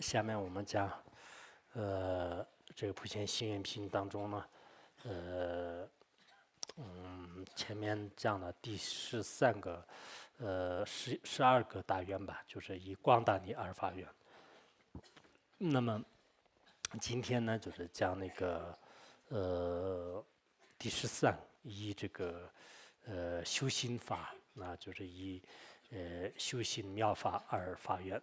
下面我们讲，这个普贤行愿品当中呢，呃，前面讲了第13个，12个大愿吧，就是以广大的二法愿。那么今天呢，就是讲那个，第13，以这个修心法，那就是以修行妙法二法愿。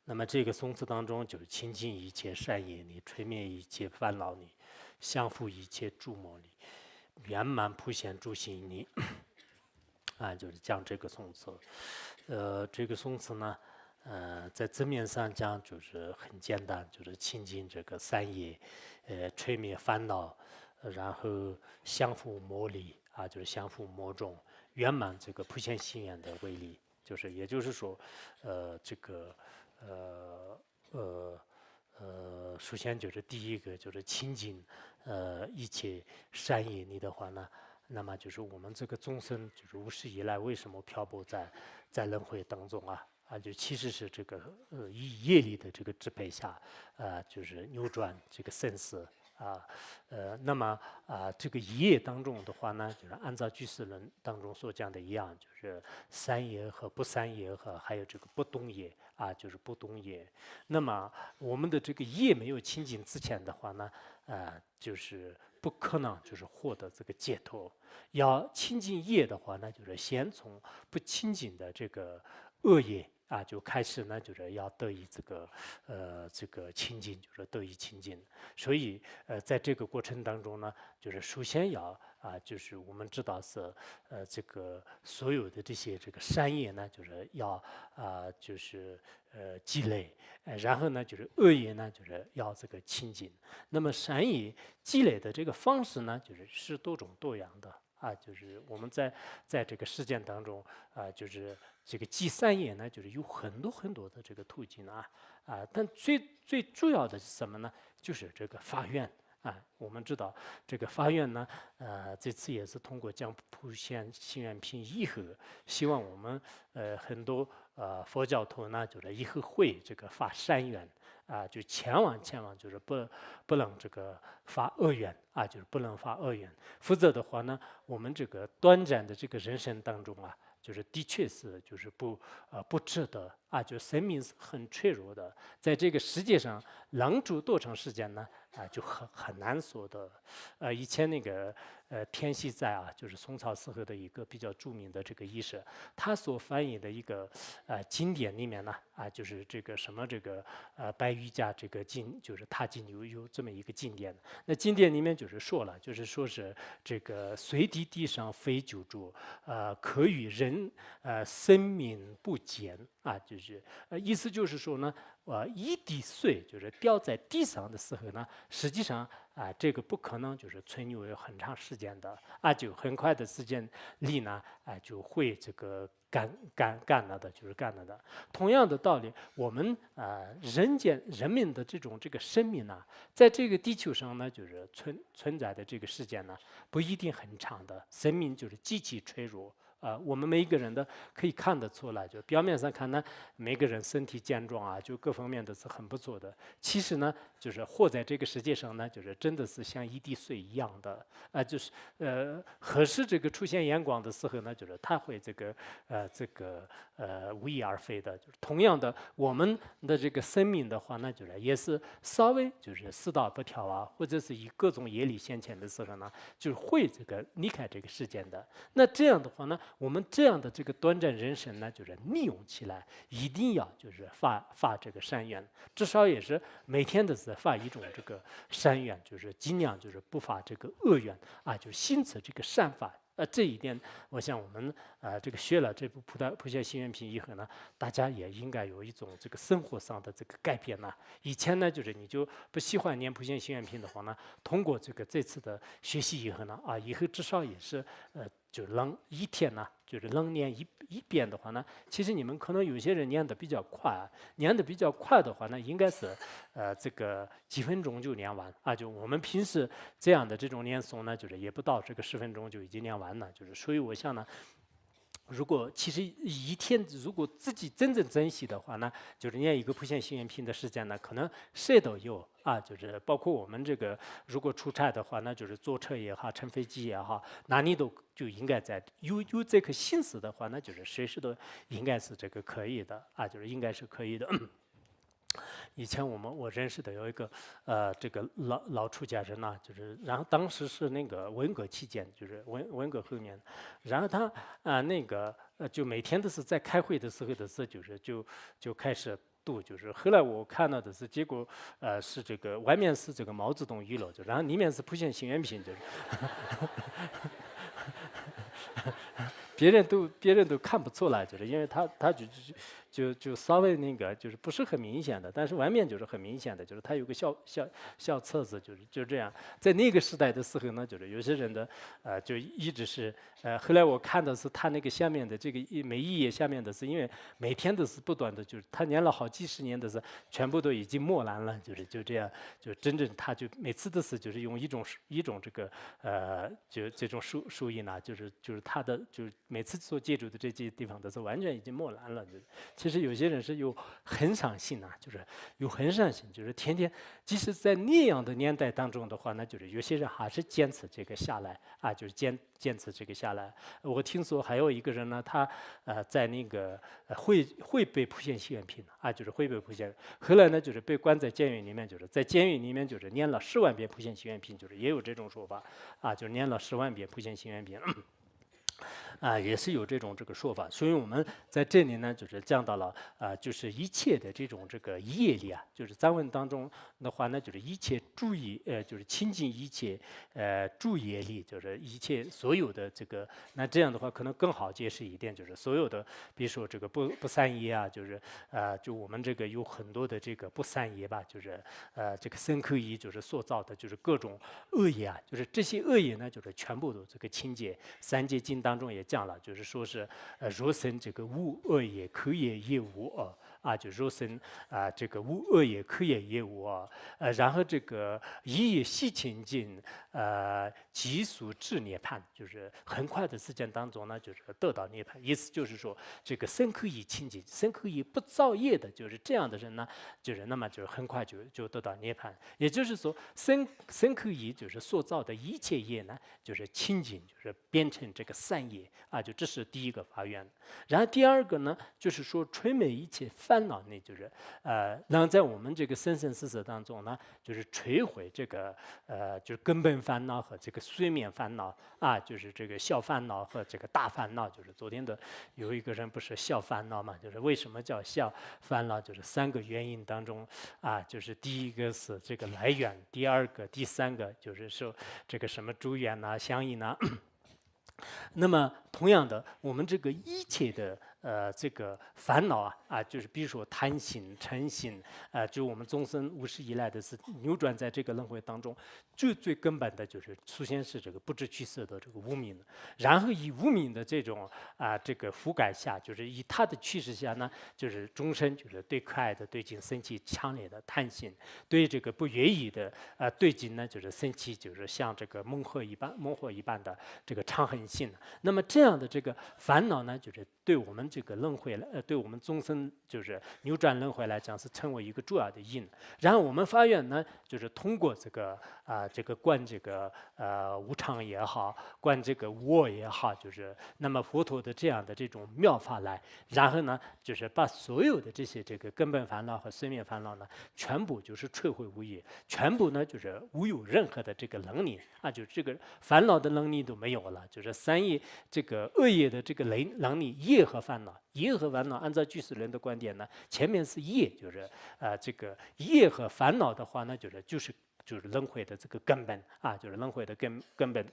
那么这个颂词当中就是清净一切善业力，吹灭一切烦恼力，降伏一切诸魔力，圆满普贤诸行力。就是讲这个颂词。这个颂词呢，在字面上讲就是很简单，就是清净这个三业，吹灭烦恼，然后降伏魔力就是降伏魔种，圆满这个普贤行愿的威力。也就是说，这个首先就是第一个就是清净一切善业力的话呢，那么就是我们这个众生就是无始以来为什么漂泊在轮回当中就其实是这个以业力的这个支配下就是扭转这个生死那么这个一业当中的话呢，就是按照居士论当中所讲的一样，就是三业和不三业和还有这个不动业就是不动业。那么我们的这个业没有清净之前的话呢，就是不可能就是获得这个解脱。要清净业的话呢，就是先从不清净的这个恶业就开始呢，就是要得以这个清净，就是得以清净。所以在这个过程当中呢，就是首先要就是我们知道是这个所有的这些这个善业呢，就是要就是积累，然后呢就是恶业呢，就是要这个清净。那么善业积累的这个方式呢，是多种多样的。就是我们在这个实践当中就是这个积善业呢，就是有很多很多的这个途径但最主要的是什么呢？就是这个发愿我们知道这个发愿呢，这次也是通过讲普贤行愿品以后，希望我们很多佛教徒呢，就是以后会这个发善愿就千万就是不能这个发恶愿就是不能发恶愿，否则的话呢，我们这个短暂的这个人生当中就是的确是就是不值得就生命是很脆弱的，在这个世界上能住多长时间呢？就很难说的。以前那个天锡在就是宋朝时候的一个比较著名的这个医生，他所翻译的一个经典里面呢就是这个什么这个白瑜伽这个经，就是他经有这么一个经典。那经典里面就是说了，就是说是这个随地地上飞九州，可与人生命不减就是意思就是说呢，一滴水就是掉在地上的时候呢，实际上这个不可能就是存留有很长时间的就很快的时间里呢就会这个干了的，就是干了的。同样的道理，我们人民的这个生命呢，在这个地球上呢，就是存在的这个时间呢，不一定很长的，生命就是极其脆弱。我们每一个人的可以看得出来，就表面上看呢，每个人身体健壮就各方面都是很不错的。其实呢，就是活在这个世界上呢，就是真的是像一滴水一样的就是合适这个出现阳光的时候呢，就是它会这个无翼而飞的。就是同样的，我们的这个生命的话呢，就是也是稍微就是四道不调或者是以各种业力现前的时候呢，就是会这个离开这个世间的。那这样的话呢，我们这样的这个短暂人生呢，就是利用起来，一定要就是发这个善愿，至少也是每天都是发一种这个善愿，就是尽量就是不发这个恶愿就心持这个善法。这一点，我想我们这个学了这部普贤行愿品以后呢，大家也应该有一种这个生活上的这个改变以前呢，就是你就不喜欢念普贤行愿品的话呢，通过这次的学习以后呢，以后至少也是就能一天呢，就是能念一遍的话呢，其实你们可能有些人念得比较快念得比较快的话呢，应该是这个几分钟就念完就我们平时这样的这种念诵呢，就是也不到这个10分钟就已经念完了，就是所以我想呢。如果其实一天如果自己真正珍惜的话呢，就是念一个普贤行愿品的时间呢，可能谁都有啊，就是包括我们这个如果出差的话，那就是坐车也好，乘飞机也好，哪里都就应该在有这颗心思的话，那就是随时都应该是这个可以的啊，就是应该是可以的。以前我认识的有一个这个老出家人呐、就是然后当时是那个文革期间，就是文革后面，然后他那个就每天都是在开会的时候就是就开始读，就是后来我看到的是结果是这个外面是这个毛泽东语录，就然后里面是普贤行愿品，就是别人都看不出来，就是因为他就稍微那个就是不是很明显的，但是外面就是很明显的，就是他有个小册子，就这样。在那个时代的时候呢，就是有些人的就一直是后来我看的是他那个下面的这个每一页下面的是，因为每天都是不断的，就是他念了好几十年的是全部都已经默然了，就这样，就真正他就每次都是就是用一种这个就这种书印呢，就是他的就是每次做借助的这些地方都是完全已经默然了。其实有些人是有恒常性啊，就是有恒常性，就是天天，即使在那样的年代当中的话，那就是有些人还是坚持这个下来啊，就是坚持这个下来。我听说还有一个人呢，他在那个会被普贤行愿品啊，就是会被普贤，后来呢就是被关在监狱里面，就是在监狱里面就是念了10万遍普贤行愿品，就是也有这种说法啊，就是念了10万遍普贤行愿品。也是有这个说法，所以我们在这里呢，就是讲到了就是一切的这种这个业力啊，就是藏文当中的话呢，就是一切注意，就是亲近一切注业力，就是一切所有的这个，那这样的话可能更好解释一点，就是所有的，比如说这个不善业啊，就是就我们这个有很多的这个不善业吧，就是这个身口意就是塑造的，就是各种恶业啊，就是这些恶业呢，就是全部都这个清洁。三界经当中也讲了，就是说是若生这个无恶业，口业业无恶啊，就若生这个无恶业，口业业无恶，然后这个一业细清净，急速至涅槃，就是很快的时间当中呢，就是得到涅槃。意思就是说，这个身口意清净，身口意不造业的，就是这样的人呢，就是那么就是很快就得到涅槃。也就是说，身口意就是所造的一切业呢，就是清净，就是变成这个善业啊，就这是第一个发愿。然后第二个呢，就是说吹灭一切烦恼呢，就是让在我们这个生生世世当中呢，就是摧毁这个就是根本烦恼和这个睡眠烦恼啊，就是这个小烦恼和这个大烦恼。就是昨天的有一个人不是小烦恼嘛，就是为什么叫小烦恼？就是3个原因当中啊，就是第一个是这个来源，第二个、第三个就是说这个什么诸缘呐、相应呐。那么同样的，我们这个一切的这个烦恼就是比如说贪心、嗔心就我们终生无始以来的是扭转在这个轮回当中，最根本的就是首先是这个不知取舍的这个无明，然后以无明的这种这个覆盖下，就是以它的趋势下呢，就是终身就是对可爱的对境升起强烈的贪心，对这个不愿意的对境呢就是升起就是像这个猛火一般的这个嗔恨心。那么这样的这个烦恼呢，就是对我们这个轮回对我们终身就是扭转轮回来讲，是成为一个主要的因。然后我们发愿呢，就是通过这个这个观这个无常也好，观这个无我也好，就是那么佛陀的这样的这种妙法来，然后呢，就是把所有的这些这个根本烦恼和生灭烦恼呢，全部就是摧毁无业，全部呢就是无有任何的这个能力就这个烦恼的能力都没有了，就是三业这个恶业的这个能力，业和烦恼，业和烦恼，按照居士论的观点呢，前面是业，就是这个业和烦恼的话呢，就是轮回的这个根本就是轮回的根本。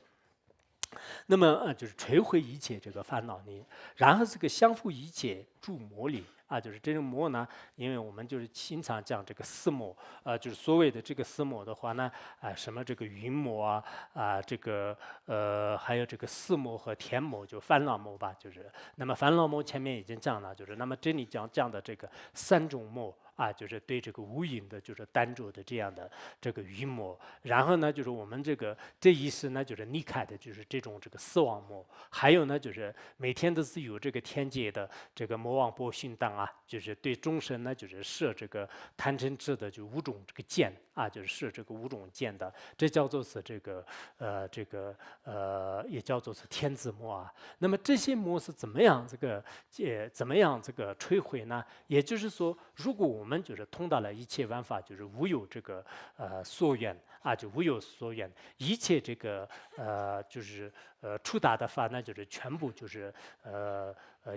那么就是摧毁一切这个烦恼呢，然后这个降伏一切诸魔力就是这种魔呢，因为我们就是经常讲这个四魔就是所谓的这个四魔的话呢什么这个云魔这个还有这个四魔和天魔，就烦恼魔吧，就是那么烦恼魔前面已经讲了，就是那么这里讲的这个3种魔啊，就是对这个无影的，就是单着的这样的这个云魔。然后呢，就是我们这一世呢，就是离开的就是这种这个死亡魔。还有呢，就是每天都是有这个天界的这个魔王波旬当啊，就是对众生呢，就是射这个贪嗔痴的就5种这个箭啊，就是射这个5种箭的，这叫做是也叫做是天子魔啊。那么这些魔是怎么样怎么样这个摧毁呢？也就是说，如果我们就是通达了一切万法，就是无有这个所愿啊，就无有所愿，一切这个就是触达的法呢，就是全部就是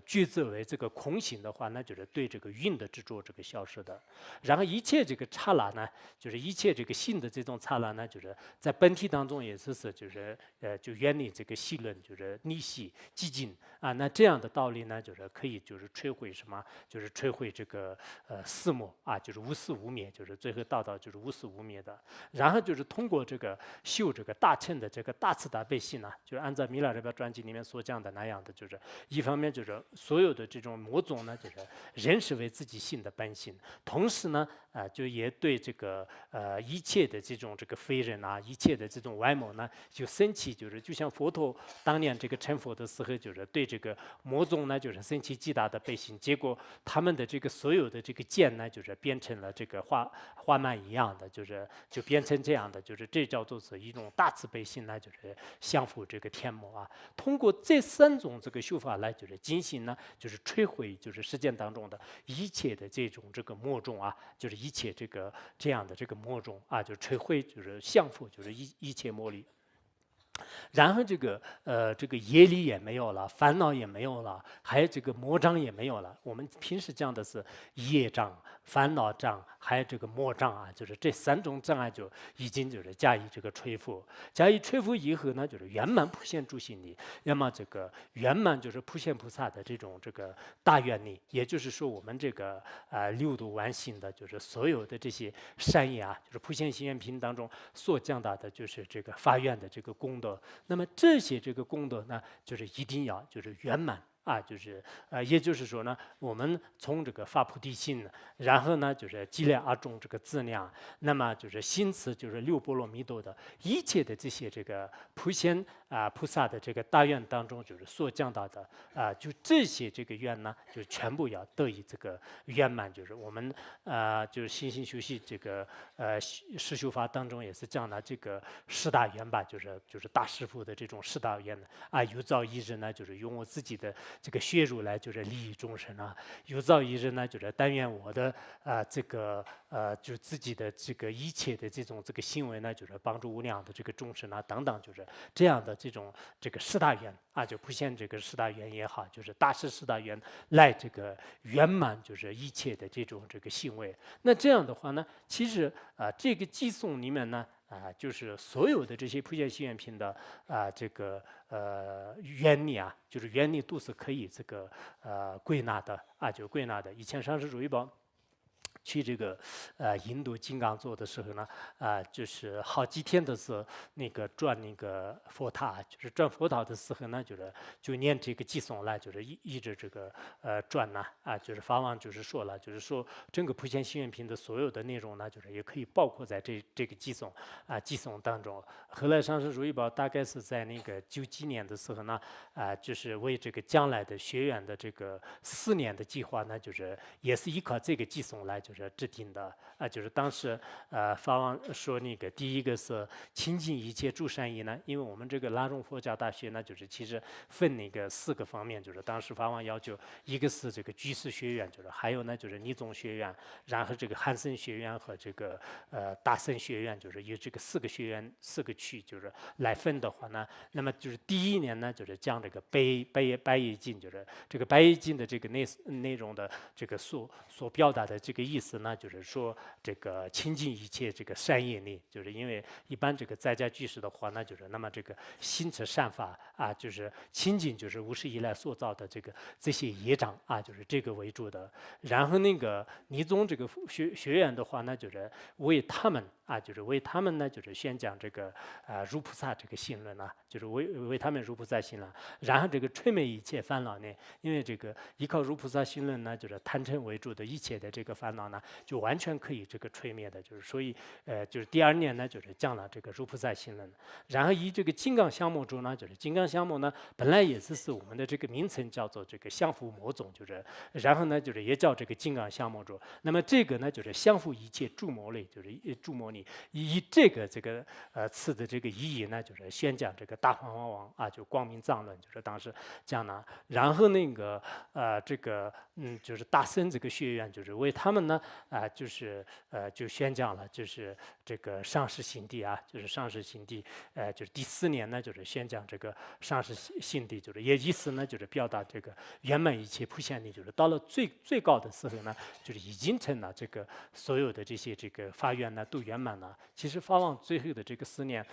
抉择为这个空性的话，那就是对这个运的执着这个消失的。然后一切这个刹那呢，就是一切这个性的这种刹那呢，就是在本体当中也就是就远离这个细论，就是逆系寂静啊。那这样的道理呢，就是可以就是摧毁什么？就是摧毁这个四魔啊，就是无始无灭，就是最后到就是无始无灭的。然后就是通过这个修这个大乘的这个大慈大悲心呢，就是按照《弥勒日报传记》里面所讲的那样的，就是一方面就是所有的这种魔种呢，就是人是为自己性的本性，同时呢，就也对这个一切的这种这个非人啊，一切的这种外魔呢，就生起就是就像佛陀当年这个成佛的时候，就是对这个魔种呢，就是生起极大的悲心，结果他们的这个所有的这个剑呢，就是变成了这个花蔓一样的，就变成这样的，就是这叫做是一种大慈悲心呢，就是降服这个天魔啊。通过这3种这个修法来，就是进行呢，就是摧毁就是世间当中的一切的这种这个魔种啊，就是一切这样的这个魔种啊，就摧毁就是降服就是一切魔力。然后这个业力也没有了，烦恼也没有了，还有这个魔障也没有了。我们平时讲的是业障、烦恼障，还有这个魔障啊，就是这3种障碍就已经就是加以这个摧伏。加以摧伏以后呢，就是圆满普现诸行力。那么这个圆满就是普现菩萨的这种这个大愿力，也就是说我们这个六度万行的，就是所有的这些善业啊，就是普现行愿品当中所讲到的，就是这个发愿的这个功德。那么这些这个功德呢，就是一定要就是圆满啊，就是也就是说呢，我们从这个发菩提心，然后呢就是积累而种这个资粮，那么就是心持就是6波罗蜜多的一切的这些这个普贤菩萨的这个大愿当中，就是所讲到的就这些这个愿呢，就全部要得以这个圆满。就是我们就是心行修习这个实修法当中也是讲了这个10大愿吧，就是大师父的这种10大愿啊，有朝一日呢，就是用我自己的这个血肉来就是利益众生啊，有朝一日呢，就是但愿我的就自己的这个一切的这种这个行为呢，就是帮助无量的这个众生啊等等，就是这样的这种这个10大愿啊，就普现这个10大愿也好，就是大师10大愿来这个圆满就是一切的这种这个行为。那这样的话呢，其实这个偈颂里面呢。就是所有的这些普贤行愿品的这个愿力啊，就是愿力都是可以这个归纳的啊，就归纳的。以前上师如意宝去这个印度金刚座的时候呢，就是好几天都是那个转那个佛塔，就是转佛塔的时候呢，就念这个偈颂来，就是一直这个转呢就是法王就是说了，就是说整个普贤行愿品的所有的内容呢，就是也可以包括在这个偈颂当中。后来上师如意宝大概是在那个90几年的时候呢，就是为这个将来的学员的这个4年的计划呢，就是也是依靠这个偈颂来就是制定的就是当时法王说那个第一个是亲近一切诸善意呢，因为我们这个拉荣佛教大学呢，就是其实分那个4个方面，就是当时法王要求，一个是这个居士学院，就是还有呢就是尼宗学院，然后这个汉森学院和这个大森学院，就是有这个4个学院4个区，就是来分的话呢，那么就是第1年呢，就是讲这个白业经，就是这个白业经的这个内容的这个所表达的这个意思呢，就是说这个亲近一切这个善业力，就是因为一般这个在家居士的话呢，就是那么这个心持善法就是亲近就是无始以来所造的这些业障就是这个为主的。然后那个尼宗这个学院的话呢，就是为他们就是为他们呢，就是宣讲这个如菩萨这个信论就是为他们如菩萨行了。然后这个吹灭一切烦恼呢，因为这个依靠如菩萨行论呢，就是贪嗔为主的一切的这个烦恼呢，就完全可以这个吹灭的。就是所以就是第2年呢，就是讲了这个如菩萨行论。然后以这个金刚相目中呢，就是金刚相目呢，本来也是我们的这个名称叫做这个相伏魔种，就是然后呢就是也叫这个金刚相目中。那么这个呢就是相伏一切诸魔类，就是诸魔力，以这个词的这个意义呢，就是宣讲这个大梵王啊，就光明藏论，就是当时讲了。然后那个就是大僧这个学院，就是为他们呢就是就宣讲了，就是这个上师行地啊，就是上师行地，就是第4年呢，就是宣讲这个上师行地，就是也意思呢，就是表达这个圆满一切普贤力，就是到了最高的时候呢，就是已经成了这个所有的这些这个发愿呢都圆满了。其实法王最后的这个4年，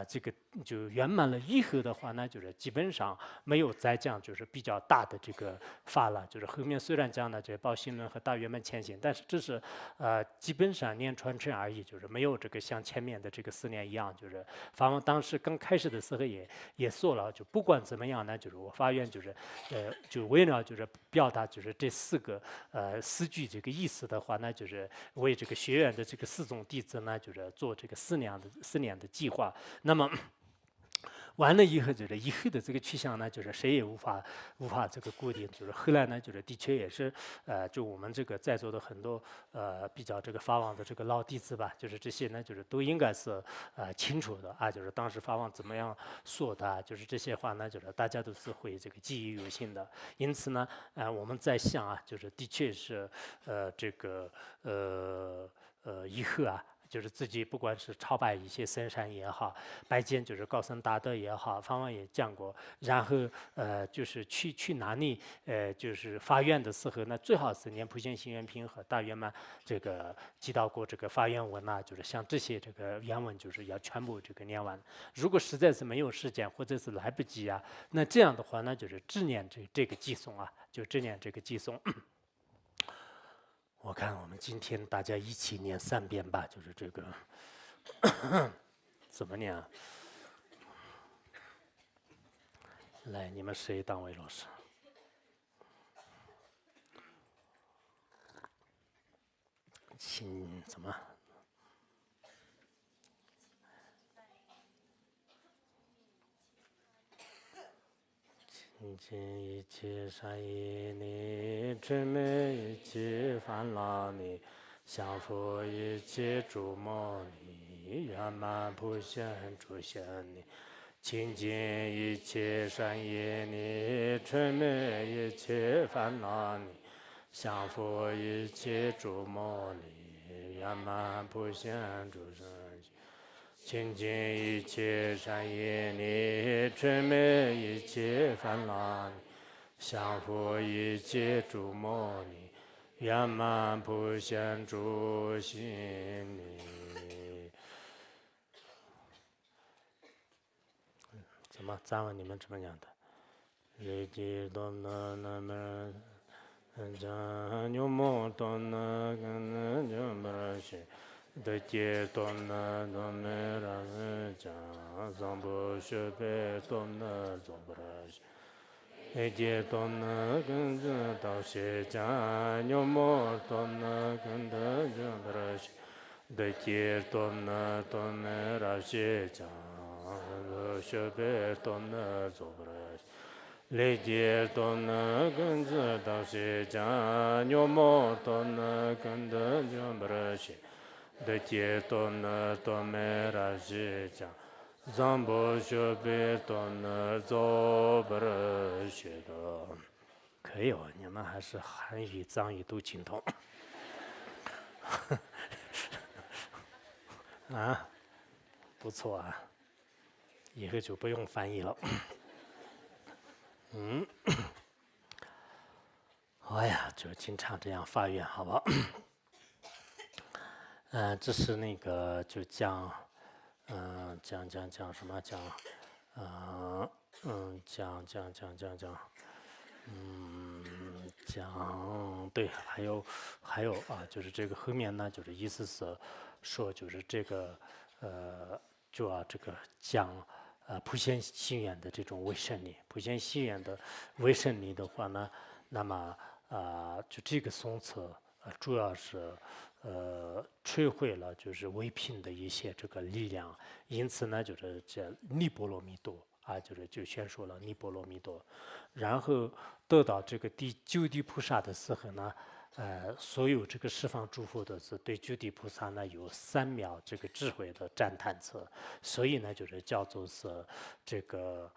这个就圆满了以后的话呢，就是基本上没有再讲就是比较大的这个法了。就是后面虽然讲了这宝行论和大圆满前行，但是这是基本上念传承而已，就是没有这个像前面的这个4年一样，就是法王当时刚开始的时候也说了，就不管怎么样呢，就是我发愿就是就为了就是表达就是这4个4句这个意思的话呢，就是为这个学院的这个4种弟子呢，就是做这个4年的计划。那么完了以后，就是以后的这个去向呢，就是谁也无法这个固定。就是后来呢，就是的确也是就我们这个在座的很多比较这个法王的这个老弟子吧，就是这些呢，就是都应该是清楚的啊，就是当时法王怎么样说的，就是这些话呢，就是大家都是会这个记忆犹新的。因此呢，我们在想啊，就是的确是这个以后啊。就是自己不管是朝拜一些僧山也好，拜见就是高僧大德也好，法王也讲过。然后就是去哪里就是发愿的时候呢，最好是念普贤行愿品和大圆满这个祈祷过这个发愿文啊，就是像这些这个原文就是要全部这个念完。如果实在是没有时间或者是来不及啊，那这样的话呢，就是只念这个寄送啊，就只念这个寄送。我看我们今天大家一起念3遍吧，就是这个怎么念啊？来，你们谁当为老师？请怎么？清净一切善业力，吹灭一切烦恼力，降伏一切诸魔力，圆满普贤诸贤力。清净一切善业力，吹灭一切烦恼力，降伏一切诸魔力，圆满普贤诸贤力。清净一切善业力，吹灭一切烦恼力，降伏一切诸魔力，圆满普贤诸心力。怎么藏文你们怎么讲的？瑞吉多那那么讲牛摩多那个那就不是。的解多那多没让人讲，藏不学背多那做不来。的解多那跟着到学讲，牛摩多那跟着就不来。的解多那多没让学讲，学背多那做不来。雷解多那跟着到学讲，牛摩多那跟着就不来。的解多那多没拉西讲，藏不学背多那做不了学的。可以哦，你们还是韩语、藏语都精通。啊，不错啊，以后就不用翻译了。哎呀，就经常这样发愿，好不好？这是那个就讲，讲什么讲，讲对，还有啊，就是这个后面呢，就是意思是说，就是这个就这个讲普贤行愿的这种为胜力，普贤行愿的为胜力的话呢，那么就这个宋词主要是摧毁了就是唯品的一些这个力量，因此呢，就是这尼波罗蜜多就是就宣说了尼波罗蜜多，然后得到这个第九地菩萨的时候呢。所有这个十方诸佛都是对九地菩萨呢有三藐这个智慧的赞叹词，所以呢就是叫做是这个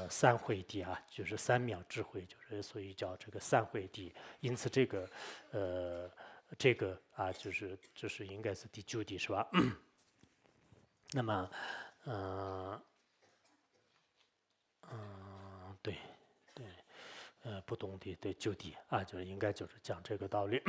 三慧地就是三藐智慧，就是所以叫这个三慧地。因此这个就是应该是第九地是吧？那么对对。不懂的对就地就是应该就是讲这个道理。